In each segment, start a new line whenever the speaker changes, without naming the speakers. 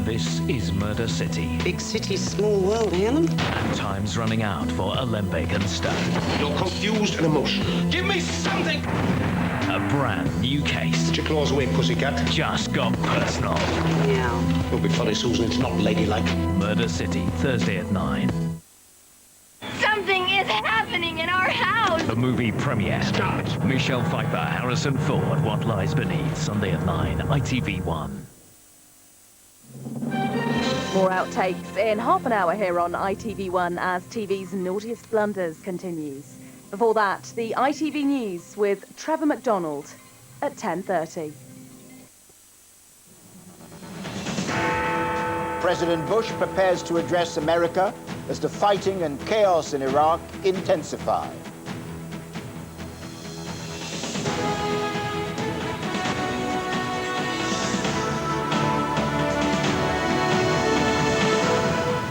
This is Murder City.
Big city, small world, Alan.
And time's running out for Olympic and Stone.
You're confused and emotional. Give me something!
A brand new case.
Put your claws away, pussycat.
Just got personal.
Yeah.
Don't be funny, Susan. It's not ladylike.
Murder City, Thursday at 9.
Something is happening in our house!
The movie premiere.
Start.
Michelle Pfeiffer, Harrison Ford, What Lies Beneath, Sunday at 9, ITV1.
More outtakes in half an hour here on ITV1 as TV's Naughtiest Blunders continues. Before that, the ITV News with Trevor McDonald at 10:30.
President Bush prepares to address America as the fighting and chaos in Iraq intensify.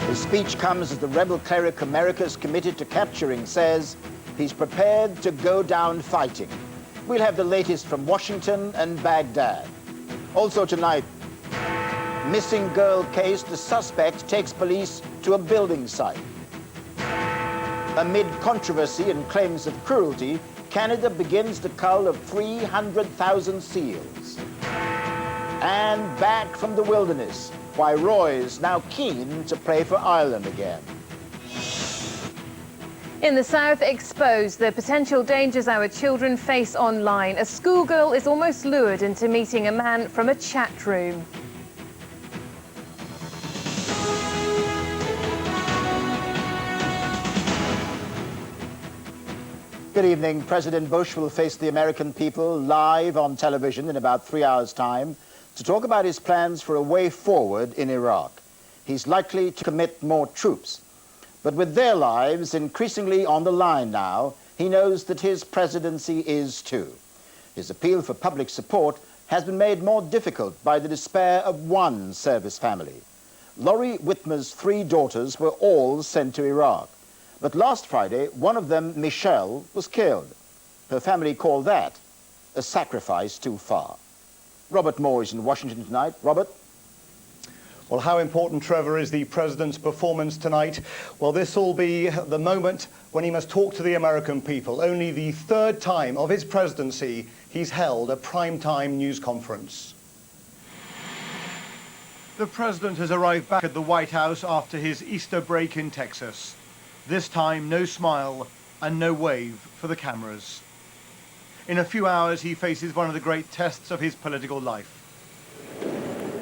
His speech comes as the rebel cleric America's committed to capturing says he's prepared to go down fighting. We'll have the latest from Washington and Baghdad. Also tonight, missing girl case, the suspect takes police to a building site. Amid controversy and claims of cruelty, Canada begins the cull of 300,000 seals. And back from the wilderness, why Roy's now keen to play for Ireland again.
In the South, expose the potential dangers our children face online. A schoolgirl is almost lured into meeting a man from a chat room.
Good evening. President Bush will face the American people live on television in about 3 hours' time to talk about his plans for a way forward in Iraq. He's likely to commit more troops. But with their lives increasingly on the line now, he knows that his presidency is too. His appeal for public support has been made more difficult by the despair of one service family. Laurie Whitmer's 3 daughters were all sent to Iraq. But last Friday, one of them, Michelle, was killed. Her family called that a sacrifice too far. Robert Moore is in Washington tonight. Robert?
Well, how important, Trevor, is the president's performance tonight? Well, this will be the moment when he must talk to the American people. Only the 3rd time of his presidency he's held a primetime news conference. The president has arrived back at the White House after his Easter break in Texas. This time, no smile and no wave for the cameras. In a few hours, he faces one of the great tests of his political life.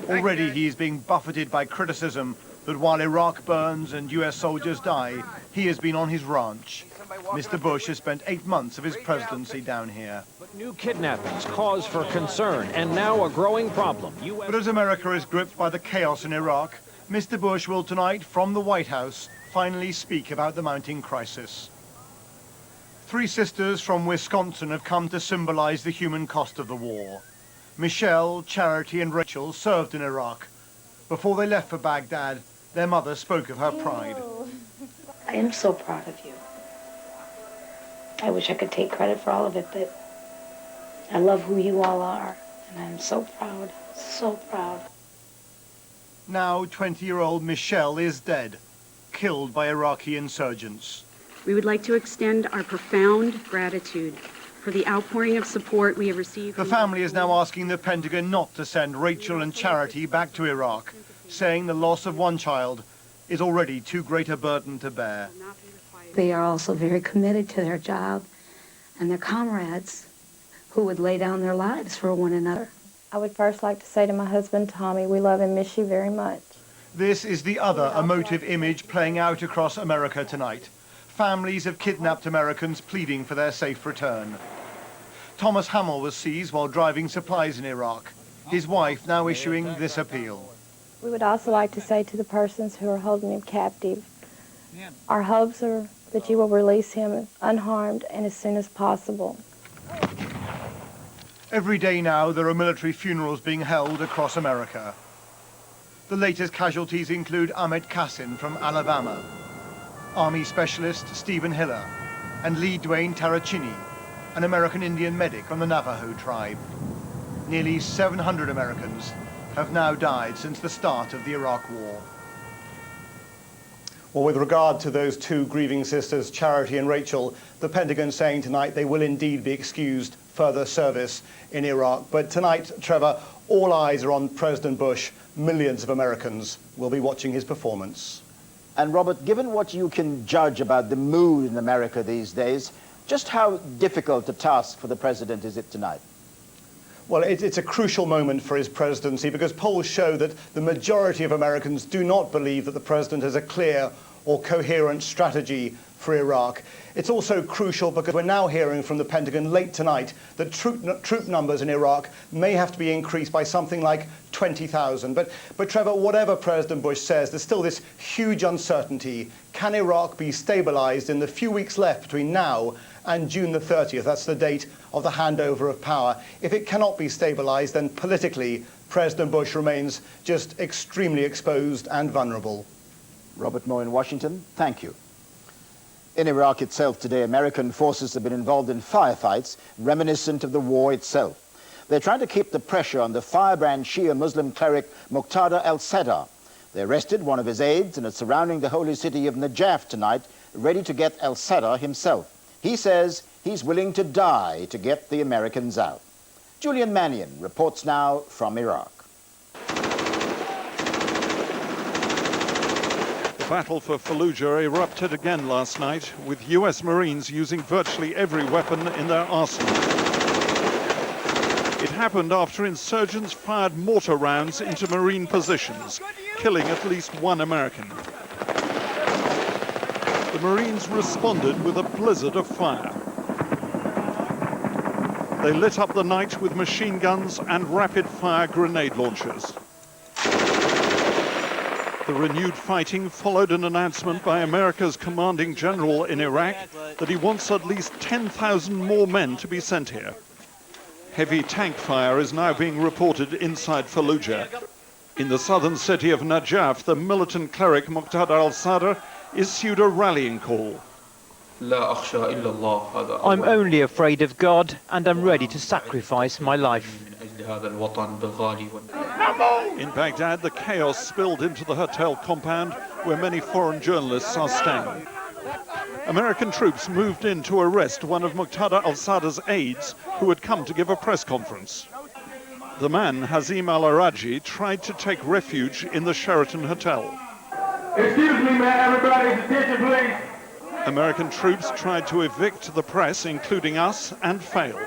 Already he is being buffeted by criticism that while Iraq burns and US soldiers die, he has been on his ranch. Mr. Bush has spent 8 months of his presidency down here.
But new kidnappings cause for concern and now a growing problem.
But as America is gripped by the chaos in Iraq, Mr. Bush will tonight, from the White House, finally speak about the mounting crisis. 3 sisters from Wisconsin have come to symbolize the human cost of the war. Michelle, Charity and Rachel served in Iraq. Before they left for Baghdad, their mother spoke of her pride.
I am so proud of you. I wish I could take credit for all of it, but I love who you all are, and I'm so proud, so proud.
Now 20-year-old Michelle is dead, killed by Iraqi insurgents.
We would like to extend our profound gratitude for the outpouring of support we have received.
The family is now asking the Pentagon not to send Rachel and Charity back to Iraq, saying the loss of one child is already too great a burden to bear.
They are also very committed to their job and their comrades who would lay down their lives for one another.
I would first like to say to my husband, Tommy, we love and miss you very much.
This is the other emotive image playing out across America tonight. Families of kidnapped Americans pleading for their safe return. Thomas Hamill was seized while driving supplies in Iraq. His wife now issuing this appeal.
We would also like to say to the persons who are holding him captive, our hopes are that you will release him unharmed and as soon as possible.
Every day now there are military funerals being held across America. The latest casualties include Ahmed Kassin from Alabama, Army Specialist Stephen Hiller, and Lee Dwayne Tarachini, an American Indian medic from the Navajo tribe. Nearly 700 Americans have now died since the start of the Iraq War.
Well, with regard to those two grieving sisters, Charity and Rachel, the Pentagon saying tonight they will indeed be excused further service in Iraq. But tonight, Trevor, all eyes are on President Bush. Millions of Americans will be watching his performance.
And Robert, given what you can judge about the mood in America these days, just how difficult a task for the president is it tonight?
Well, it's a crucial moment for his presidency because polls show that the majority of Americans do not believe that the president has a clear or coherent strategy for Iraq. It's also crucial because we're now hearing from the Pentagon late tonight that troop numbers in Iraq may have to be increased by something like 20,000. But Trevor, whatever President Bush says, there's still this huge uncertainty. Can Iraq be stabilized in the few weeks left between now and June the 30th? That's the date of the handover of power. If it cannot be stabilized, then politically, President Bush remains just extremely exposed and vulnerable.
Robert Moore in Washington, thank you. In Iraq itself today, American forces have been involved in firefights reminiscent of the war itself. They're trying to keep the pressure on the firebrand Shia Muslim cleric Muqtada al-Sadr. They arrested one of his aides and are surrounding the holy city of Najaf tonight, ready to get al-Sadr himself. He says he's willing to die to get the Americans out. Julian Mannion reports now from Iraq.
The battle for Fallujah erupted again last night, with US Marines using virtually every weapon in their arsenal. It happened after insurgents fired mortar rounds into Marine positions, killing at least one American. The Marines responded with a blizzard of fire. They lit up the night with machine guns and rapid-fire grenade launchers. The renewed fighting followed an announcement by America's commanding general in Iraq that he wants at least 10,000 more men to be sent here. Heavy tank fire is now being reported inside Fallujah. In the southern city of Najaf, the militant cleric Muqtada al-Sadr issued a rallying call.
I'm only afraid of God, and I'm ready to sacrifice my life.
In Baghdad, the chaos spilled into the hotel compound where many foreign journalists are staying. American troops moved in to arrest one of Muqtada al-Sadr's aides who had come to give a press conference. The man, Hazim al-Araji, tried to take refuge in the Sheraton Hotel.
Excuse me, man, everybody's attention, please.
American troops tried to evict the press, including us, and failed.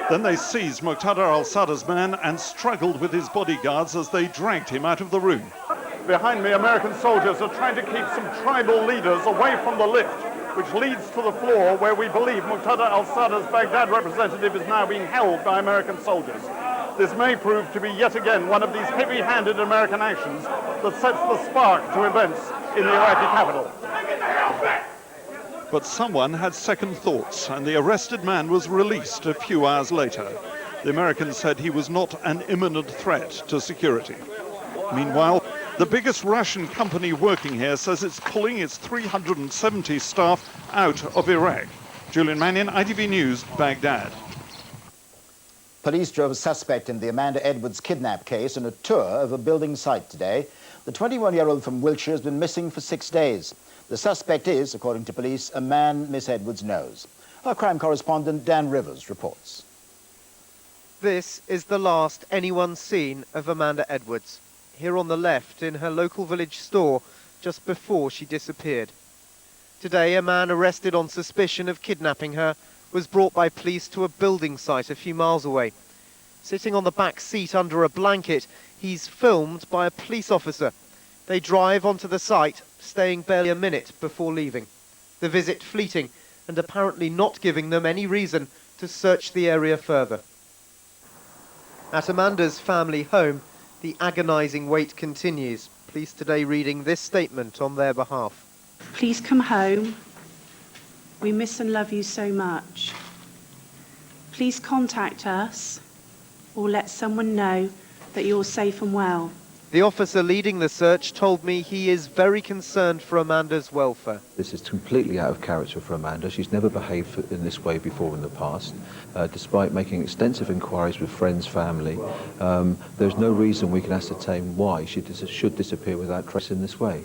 Then they seized Muqtada al-Sadr's man and struggled with his bodyguards as they dragged him out of the room.
Behind me, American soldiers are trying to keep some tribal leaders away from the lift, which leads to the floor where we believe Muqtada al-Sadr's Baghdad representative is now being held by American soldiers. This may prove to be yet again one of these heavy-handed American actions that sets the spark to events in the Iraqi capital.
But someone had second thoughts, and the arrested man was released a few hours later. The Americans said he was not an imminent threat to security. Meanwhile, the biggest Russian company working here says it's pulling its 370 staff out of Iraq. Julian Mannion, ITV News, Baghdad.
Police drove a suspect in the Amanda Edwards kidnap case on a tour of a building site today. The 21-year-old from Wiltshire has been missing for 6 days. The suspect is, according to police, a man Miss Edwards knows. Our crime correspondent Dan Rivers reports.
This is the last anyone's seen of Amanda Edwards, here on the left in her local village store just before she disappeared. Today, a man arrested on suspicion of kidnapping her was brought by police to a building site a few miles away. Sitting on the back seat under a blanket, he's filmed by a police officer. They drive onto the site, staying barely a minute before leaving. The visit fleeting and apparently not giving them any reason to search the area further. At Amanda's family home, the agonising wait continues. Police today reading this statement on their behalf.
Please come home. We miss and love you so much. Please contact us or let someone know that you're safe and well.
The officer leading the search told me he is very concerned for Amanda's welfare.
This is completely out of character for Amanda. She's never behaved in this way before in the past. Despite making extensive inquiries with friends, family, there's no reason we can ascertain why she should disappear without trace in this way.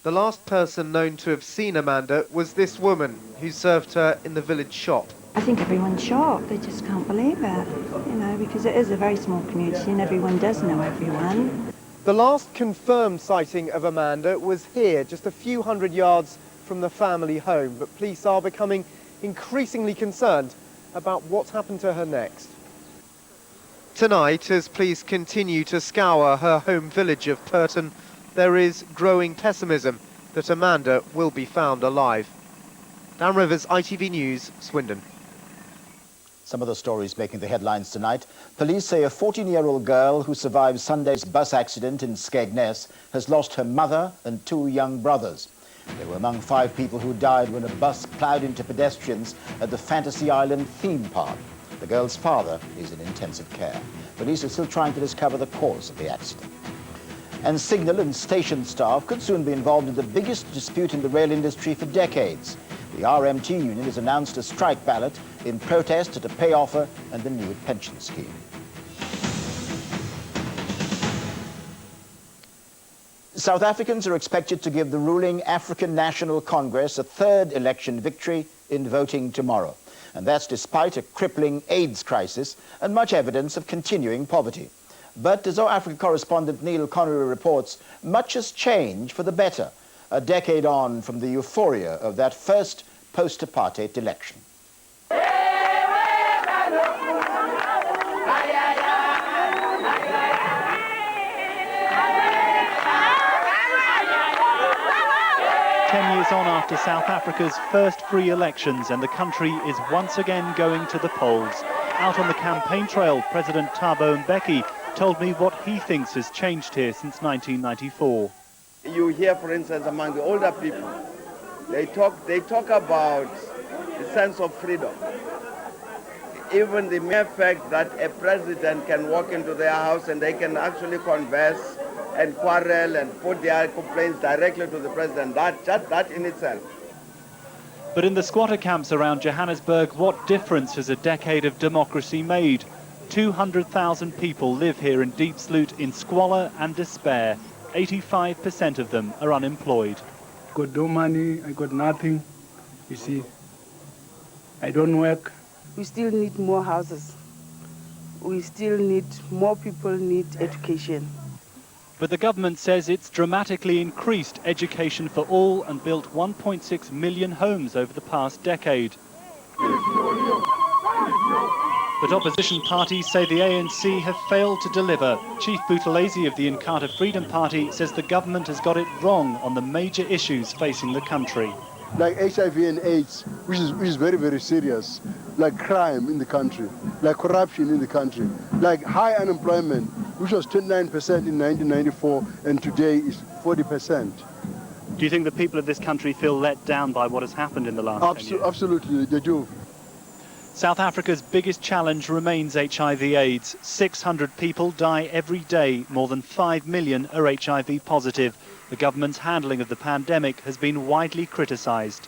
The last person known to have seen Amanda was this woman who served her in the village shop.
I think everyone's shocked. They just can't believe it, you know, because it is a very small community and everyone does know everyone.
The last confirmed sighting of Amanda was here, just a few hundred yards from the family home, but police are becoming increasingly concerned about what's happened to her next. Tonight, as police continue to scour her home village of Purton, there is growing pessimism that Amanda will be found alive. Dan Rivers, ITV News, Swindon.
Some of the stories making the headlines tonight. Police say a 14-year-old girl who survived Sunday's bus accident in Skegness has lost her mother and 2 young brothers. They were among 5 people who died when a bus ploughed into pedestrians at the Fantasy Island theme park. The girl's father is in intensive care. Police are still trying to discover the cause of the accident. And signal and station staff could soon be involved in the biggest dispute in the rail industry for decades. The RMT union has announced a strike ballot in protest at a pay offer and the new pension scheme. South Africans are expected to give the ruling African National Congress a 3rd election victory in voting tomorrow. And that's despite a crippling AIDS crisis and much evidence of continuing poverty. But as our Africa correspondent Neil Connery reports, much has changed for the better, a decade on from the euphoria of that first post-apartheid election.
Years on after South Africa's first free elections, and the country is once again going to the polls. Out on the campaign trail, President Thabo Mbeki told me what he thinks has changed here since 1994.
You hear, for instance, among the older people, they talk about the sense of freedom. Even the mere fact that a president can walk into their house and they can actually converse and quarrel and put their complaints directly to the president, that in itself.
But in the squatter camps around Johannesburg, what difference has a decade of democracy made? 200,000 people live here in Diepsloot in squalor and despair. 85% of them are unemployed.
Got no money, I got nothing, you see. I don't work.
We still need more houses. We still need more people need education.
But the government says it's dramatically increased education for all and built 1.6 million homes over the past decade. But opposition parties say the ANC have failed to deliver. Chief Buthelezi of the Inkatha Freedom Party says the government has got it wrong on the major issues facing the country.
Like HIV and AIDS, which is very, very serious, like crime in the country, like corruption in the country, like high unemployment, which was 29% in 1994 and today is 40%.
Do you think the people of this country feel let down by what has happened in the last 10 years?
Absolutely, they do.
South Africa's biggest challenge remains HIV/AIDS. 600 people die every day. More than 5 million are HIV positive. The government's handling of the pandemic has been widely criticised.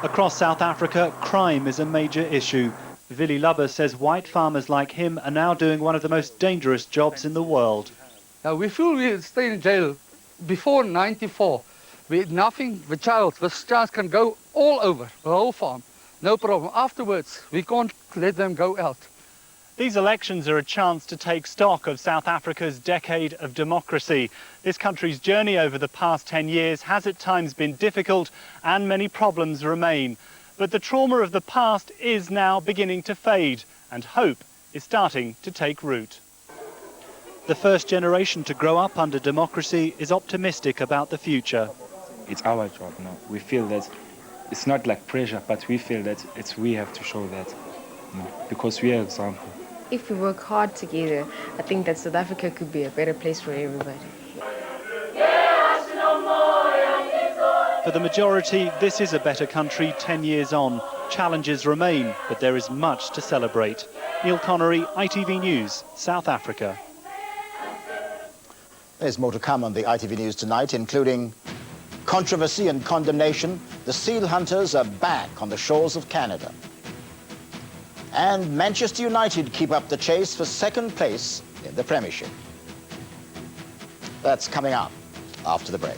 Across South Africa, crime is a major issue. Willie Lubber says white farmers like him are now doing one of the most dangerous jobs in the world.
Now, we feel we stay in jail. Before 94, we had nothing. The child can go all over the whole farm. No problem. Afterwards, we can't let them go out.
These elections are a chance to take stock of South Africa's decade of democracy. This country's journey over the past 10 years has at times been difficult and many problems remain. But the trauma of the past is now beginning to fade and hope is starting to take root. The first generation to grow up under democracy is optimistic about the future.
It's our job now. We feel that it's not like pressure, but we feel that we have to show that, because we are an example.
If we work hard together, I think that South Africa could be a better place for everybody.
For the majority, this is a better country 10 years on. Challenges remain, but there is much to celebrate. Neil Connery, ITV News, South Africa.
There's more to come on the ITV News tonight, including controversy and condemnation. The seal hunters are back on the shores of Canada. And Manchester United keep up the chase for second place in the Premiership. That's coming up after the break.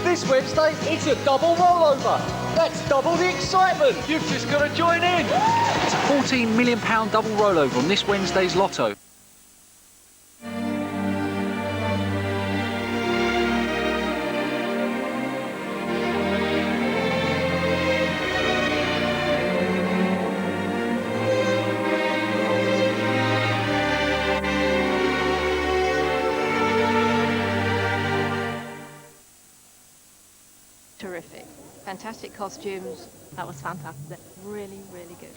This Wednesday, it's a double rollover. That's double the excitement. You've just got to join in.
It's a £14 million double rollover on this Wednesday's lotto.
Terrific. Fantastic costumes. That was fantastic. Really, really good.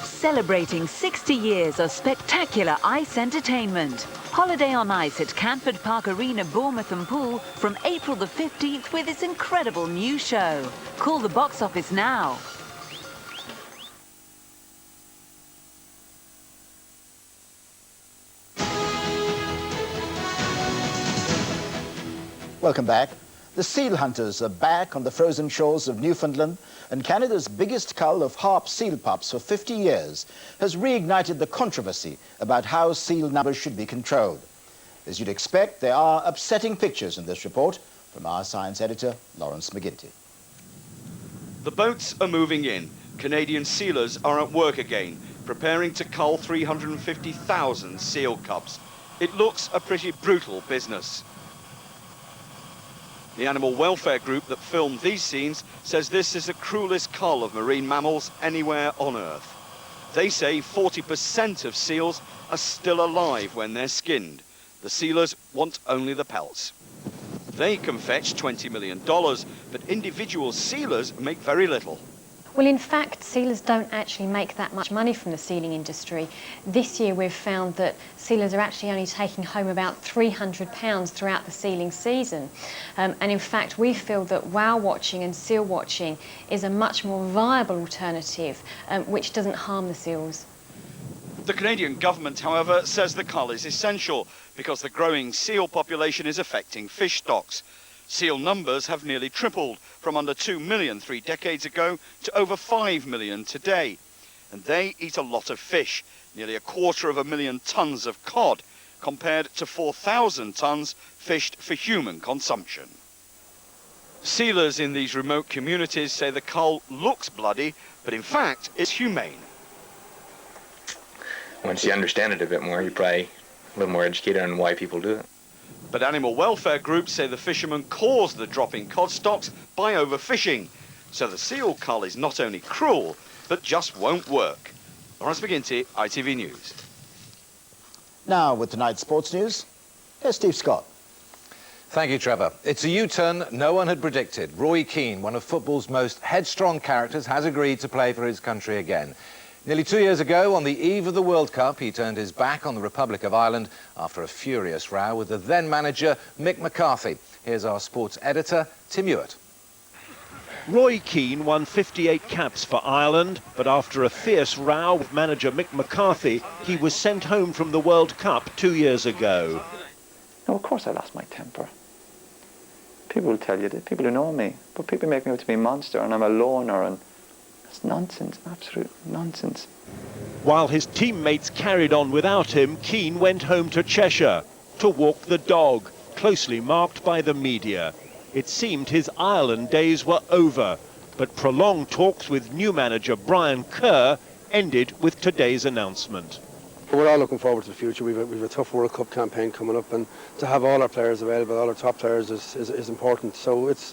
Celebrating 60 years of spectacular ice entertainment. Holiday on Ice at Canford Park Arena, Bournemouth and Poole from April the 15th with its incredible new show. Call the box office now.
Welcome back. The seal hunters are back on the frozen shores of Newfoundland, and Canada's biggest cull of harp seal pups for 50 years has reignited the controversy about how seal numbers should be controlled. As you'd expect, there are upsetting pictures in this report from our science editor, Lawrence McGinty.
The boats are moving in. Canadian sealers are at work again, preparing to cull 350,000 seal cubs. It looks a pretty brutal business. The animal welfare group that filmed these scenes says this is the cruelest cull of marine mammals anywhere on Earth. They say 40% of seals are still alive when they're skinned. The sealers want only the pelts. They can fetch $20 million, but individual sealers make very little.
Well, in fact, sealers don't actually make that much money from the sealing industry. This year we've found that sealers are actually only taking home about £300 throughout the sealing season. And in fact, we feel that whale watching and seal watching is a much more viable alternative, which doesn't harm the seals.
The Canadian government, however, says the cull is essential because the growing seal population is affecting fish stocks. Seal numbers have nearly tripled from under 2 million 3 decades ago to over 5 million today. And they eat a lot of fish, nearly 250,000 tonnes of cod, compared to 4,000 tonnes fished for human consumption. Sealers in these remote communities say the cull looks bloody, but in fact it's humane.
Once you understand it a bit more, you're probably a little more educated on why people do it.
But animal welfare groups say the fishermen caused the drop in cod stocks by overfishing. So the seal cull is not only cruel, but just won't work. Lawrence McGinty, ITV News.
Now, with tonight's sports news, here's Steve Scott.
Thank you, Trevor. It's a U-turn no one had predicted. Roy Keane, one of football's most headstrong characters, has agreed to play for his country again. Nearly 2 years ago, on the eve of the World Cup, he turned his back on the Republic of Ireland after a furious row with the then-manager Mick McCarthy. Here's our sports editor, Tim Ewart.
Roy Keane won 58 caps for Ireland, but after a fierce row with manager Mick McCarthy, he was sent home from the World Cup 2 years ago.
No, of course I lost my temper. People will tell you that, people who know me, but people make me out to be a monster and I'm a loner, and it's nonsense, absolute nonsense.
While his teammates carried on without him, Keane went home to Cheshire to walk the dog, closely marked by the media. It seemed his Ireland days were over, but prolonged talks with new manager Brian Kerr ended with today's announcement.
We're all looking forward to the future. We've a tough World Cup campaign coming up, and to have all our players available, all our top players, is important. So it's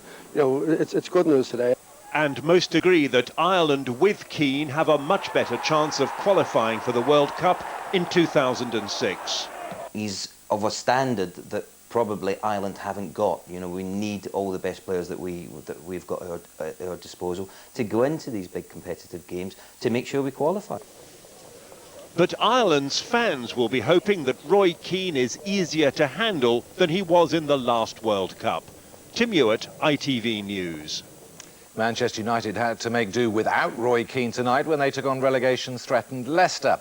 good news today.
And most agree that Ireland with Keane have a much better chance of qualifying for the World Cup in 2006.
He's of a standard that probably Ireland haven't got. You know, we need all the best players that we've got at our disposal to go into these big competitive games to make sure we qualify.
But Ireland's fans will be hoping that Roy Keane is easier to handle than he was in the last World Cup. Tim Ewart, ITV News.
Manchester United had to make do without Roy Keane tonight when they took on relegation-threatened Leicester.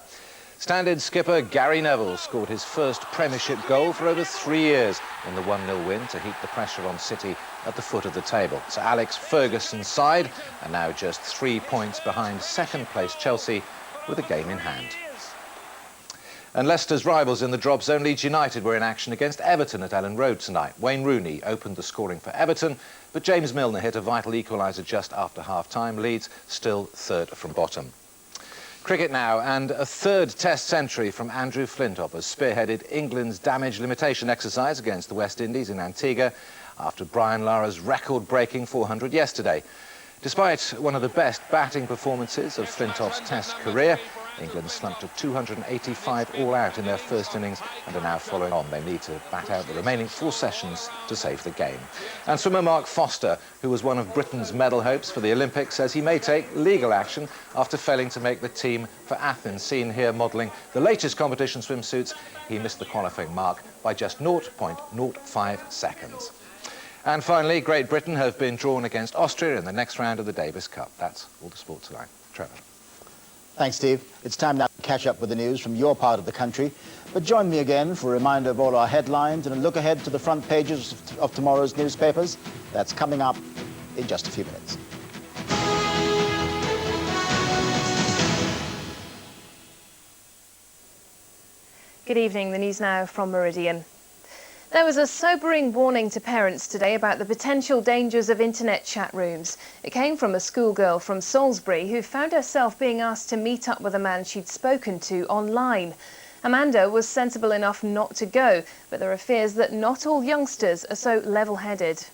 Stand-in skipper Gary Neville scored his first Premiership goal for over 3 years in the 1-0 win to heap the pressure on City at the foot of the table. So Alex Ferguson's side are now just 3 points behind second-place Chelsea with a game in hand. And Leicester's rivals in the drop zone, Leeds United, were in action against Everton at Ellen Road tonight. Wayne Rooney opened the scoring for Everton, but James Milner hit a vital equaliser just after half-time. Leeds still third from bottom. Cricket now, and a third Test century from Andrew Flintoff has spearheaded England's damage limitation exercise against the West Indies in Antigua after Brian Lara's record-breaking 400 yesterday. Despite one of the best batting performances of Flintoff's Test career, England slumped to 285 all-out in their first innings and are now following on. They need to bat out the remaining 4 sessions to save the game. And swimmer Mark Foster, who was one of Britain's medal hopes for the Olympics, says he may take legal action after failing to make the team for Athens. Seen here modelling the latest competition swimsuits, he missed the qualifying mark by just 0.05 seconds. And finally, Great Britain have been drawn against Austria in the next round of the Davis Cup. That's all the sport tonight. Trevor.
Thanks, Steve. It's time now to catch up with the news from your part of the country. But join me again for a reminder of all our headlines and a look ahead to the front pages of tomorrow's newspapers. That's coming up in just a few minutes.
Good evening. The news now from Meridian. There was a sobering warning to parents today about the potential dangers of internet chat rooms. It came from a schoolgirl from Salisbury who found herself being asked to meet up with a man she'd spoken to online. Amanda was sensible enough not to go, but there are fears that not all youngsters are so level-headed.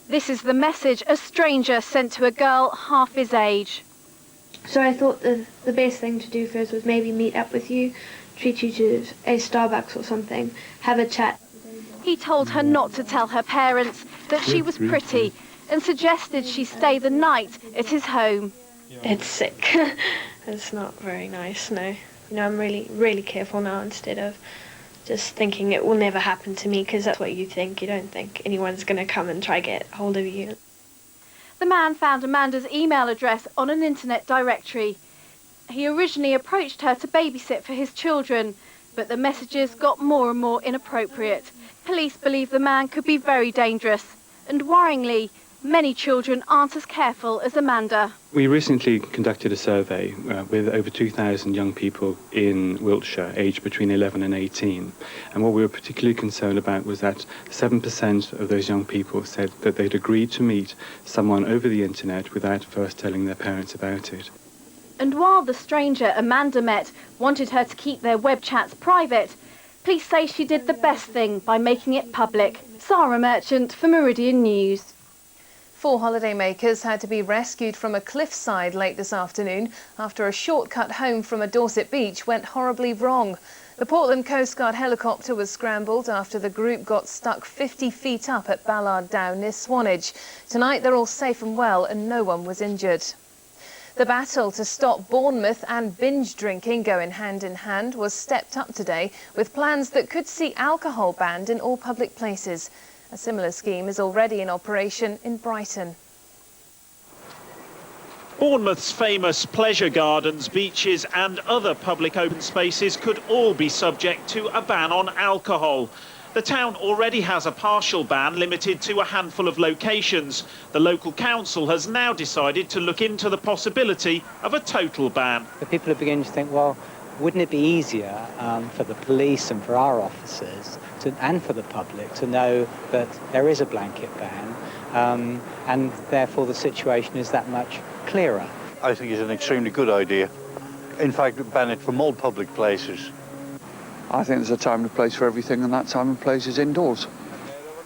This is the message a stranger sent to a girl half his age.
So I thought the best thing to do first was maybe meet up with you, treat you to a Starbucks or something, have a chat.
He told her not to tell her parents that she was pretty and suggested she stay the night at his home.
It's sick. It's not very nice, no. You know, I'm really, really careful now instead of just thinking it will never happen to me, because that's what you think. You don't think anyone's going to come and try to get hold of you.
The man found Amanda's email address on an internet directory. He originally approached her to babysit for his children, but the messages got more and more inappropriate. Police believe the man could be very dangerous, and worryingly, many children aren't as careful as Amanda.
We recently conducted a survey with over 2,000 young people in Wiltshire, aged between 11 and 18. And what we were particularly concerned about was that 7% of those young people said that they'd agreed to meet someone over the internet without first telling their parents about it.
And while the stranger Amanda met wanted her to keep their web chats private, police say she did the best thing by making it public. Sarah Merchant for Meridian News.
4 holidaymakers had to be rescued from a cliffside late this afternoon after a shortcut home from a Dorset beach went horribly wrong. The Portland Coast Guard helicopter was scrambled after the group got stuck 50 feet up at Ballard Down near Swanage. Tonight they're all safe and well and no one was injured. The battle to stop Bournemouth and binge drinking going hand in hand was stepped up today with plans that could see alcohol banned in all public places. A similar scheme is already in operation in Brighton.
Bournemouth's famous pleasure gardens, beaches and other public open spaces could all be subject to a ban on alcohol. The town already has a partial ban limited to a handful of locations. The local council has now decided to look into the possibility of a total ban.
But people are beginning to think, well, wouldn't it be easier for the police and for our officers and for the public to know that there is a blanket ban and therefore the situation is that much clearer?
I think it's an extremely good idea. In fact, ban it from all public places.
I think there's a time and a place for everything, and that time and place is indoors.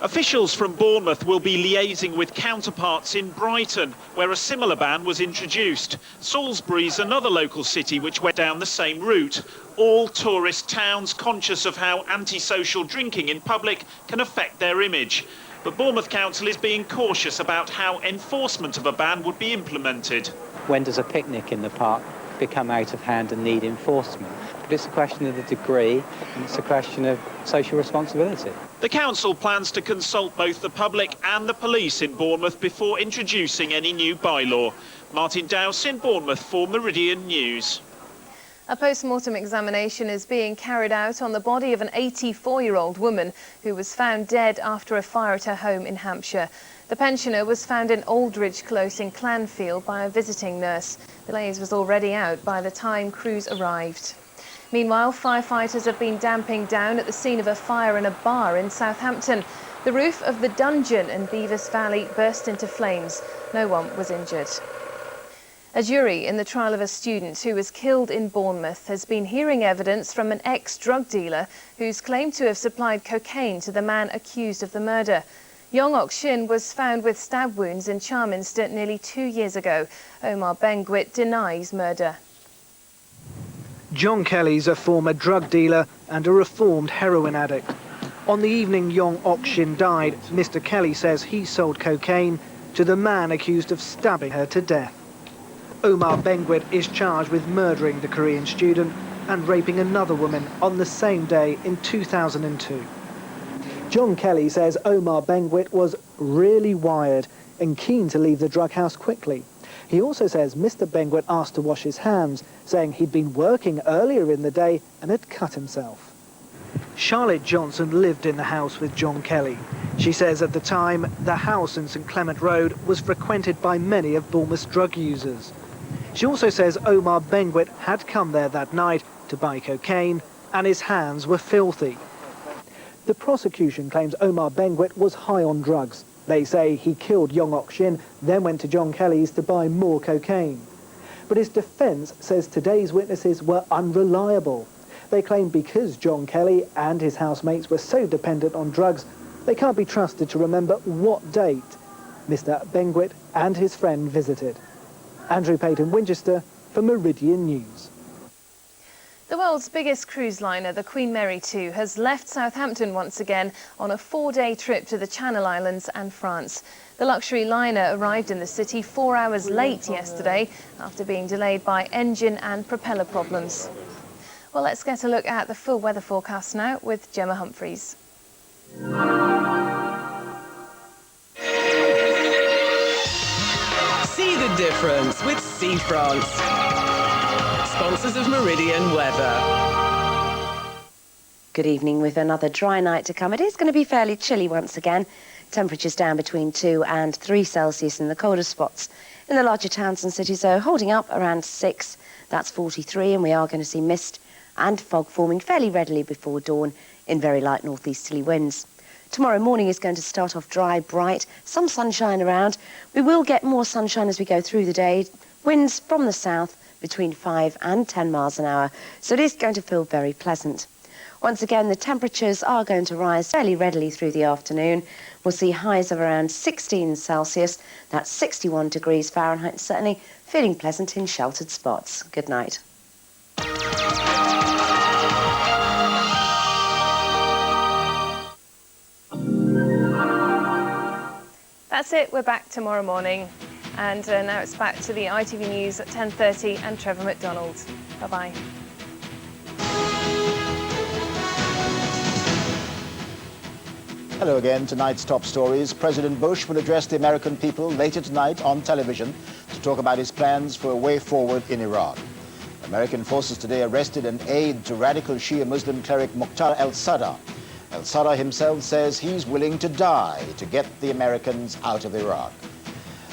Officials from Bournemouth will be liaising with counterparts in Brighton, where a similar ban was introduced. Salisbury's another local city which went down the same route. All tourist towns conscious of how antisocial drinking in public can affect their image. But Bournemouth Council is being cautious about how enforcement of a ban would be implemented.
When does a picnic in the park become out of hand and need enforcement. But it's a question of the degree, and it's a question of social responsibility.
The council plans to consult both the public and the police in Bournemouth before introducing any new bylaw. Martin Dowse in Bournemouth for Meridian News.
A post-mortem examination is being carried out on the body of an 84-year-old woman who was found dead after a fire at her home in Hampshire. The pensioner was found in Aldridge Close in Clanfield by a visiting nurse. The blaze was already out by the time crews arrived. Meanwhile, firefighters have been damping down at the scene of a fire in a bar in Southampton. The roof of the dungeon in Bevis Valley burst into flames. No one was injured. A jury in the trial of a student who was killed in Bournemouth has been hearing evidence from an ex-drug dealer who's claimed to have supplied cocaine to the man accused of the murder. Yong Ok Shin was found with stab wounds in Charminster nearly 2 years ago. Omar Benguit denies murder.
John Kelly's a former drug dealer and a reformed heroin addict. On the evening Yong Ok Shin died, Mr. Kelly says he sold cocaine to the man accused of stabbing her to death. Omar Benguit is charged with murdering the Korean student and raping another woman on the same day in 2002. John Kelly says Omar Benguit was really wired and keen to leave the drug house quickly. He also says Mr. Benguit asked to wash his hands, saying he'd been working earlier in the day and had cut himself. Charlotte Johnson lived in the house with John Kelly. She says at the time, the house in St Clement Road was frequented by many of Bournemouth's drug users. She also says Omar Benguit had come there that night to buy cocaine and his hands were filthy. The prosecution claims Omar Benguit was high on drugs. They say he killed Yong Ok Shin, then went to John Kelly's to buy more cocaine. But his defence says today's witnesses were unreliable. They claim because John Kelly and his housemates were so dependent on drugs, they can't be trusted to remember what date Mr. Benguit and his friend visited. Andrew Payton Winchester for Meridian News.
The world's biggest cruise liner, the Queen Mary 2, has left Southampton once again on a 4-day trip to the Channel Islands and France. The luxury liner arrived in the city 4 hours late yesterday after being delayed by engine and propeller problems. Well, let's get a look at the full weather forecast now with Gemma Humphreys.
See the difference with Sea France, sponsors of Meridian Weather.
Good evening with another dry night to come. It is going to be fairly chilly once again. Temperatures down between 2 and 3 Celsius in the colder spots. In the larger towns and cities, though, holding up around 6. That's 43, and we are going to see mist and fog forming fairly readily before dawn in very light northeasterly winds. Tomorrow morning is going to start off dry, bright, some sunshine around. We will get more sunshine as we go through the day. Winds from the south between 5 and 10 miles an hour, so it is going to feel very pleasant. Once again, the temperatures are going to rise fairly readily through the afternoon. We'll see highs of around 16 Celsius, that's 61 degrees Fahrenheit, certainly feeling pleasant in sheltered spots. Good night.
That's it, we're back tomorrow morning. And now it's back to the ITV News at 10:30 and Trevor McDonald. Bye-bye.
Hello again. Tonight's top stories. President Bush will address the American people later tonight on television to talk about his plans for a way forward in Iraq. American forces today arrested an aide to radical Shia Muslim cleric Muqtada al-Sadr. Al-Sadr himself says he's willing to die to get the Americans out of Iraq.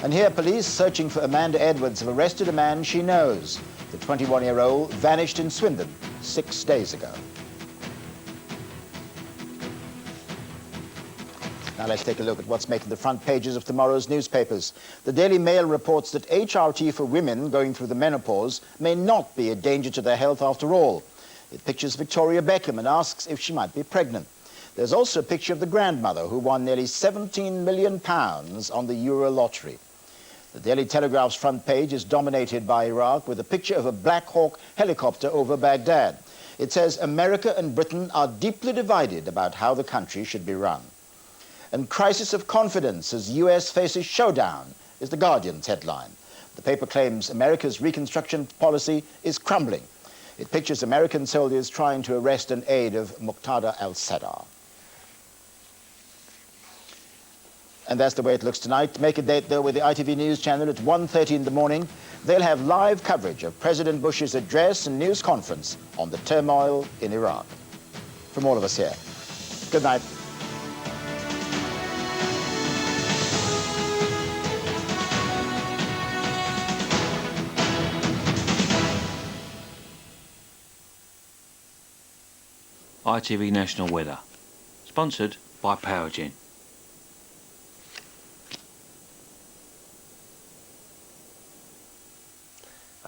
And here, police searching for Amanda Edwards have arrested a man she knows. The 21-year-old vanished in Swindon 6 days ago. Now let's take a look at what's making the front pages of tomorrow's newspapers. The Daily Mail reports that HRT for women going through the menopause may not be a danger to their health after all. It pictures Victoria Beckham and asks if she might be pregnant. There's also a picture of the grandmother who won nearly £17 million on the Euro lottery. The Daily Telegraph's front page is dominated by Iraq with a picture of a Black Hawk helicopter over Baghdad. It says America and Britain are deeply divided about how the country should be run. And crisis of confidence as US faces showdown is the Guardian's headline. The paper claims America's reconstruction policy is crumbling. It pictures American soldiers trying to arrest and aid of Muqtada al-Sadr. And that's the way it looks tonight. Make a date, though, with the ITV News channel at 1:30 in the morning. They'll have live coverage of President Bush's address and news conference on the turmoil in Iraq. From all of us here, good night.
ITV National Weather, sponsored by Powergen.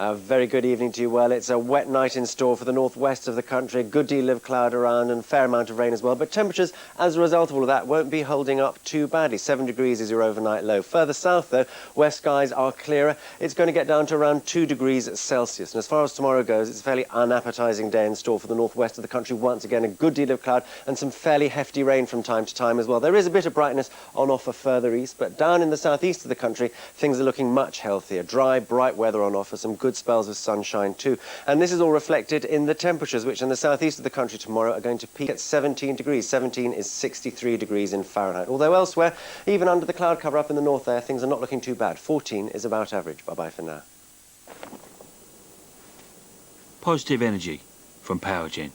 A very good evening to you. Well, it's a wet night in store for the northwest of the country. A good deal of cloud around and a fair amount of rain as well. But temperatures, as a result of all of that, won't be holding up too badly. 7 degrees is your overnight low. Further south, though, west skies are clearer. It's going to get down to around 2 degrees Celsius. And as far as tomorrow goes, it's a fairly unappetising day in store for the northwest of the country. Once again, a good deal of cloud and some fairly hefty rain from time to time as well. There is a bit of brightness on offer further east, but down in the southeast of the country, things are looking much healthier. Dry, bright weather on offer, some good spells of sunshine too. And this is all reflected in the temperatures, which in the southeast of the country tomorrow are going to peak at 17 degrees. 17 is 63 degrees in Fahrenheit. Although elsewhere, even under the cloud cover up in the north there, things are not looking too bad. 14 is about average. Bye-bye for now.
Positive energy from Powergen.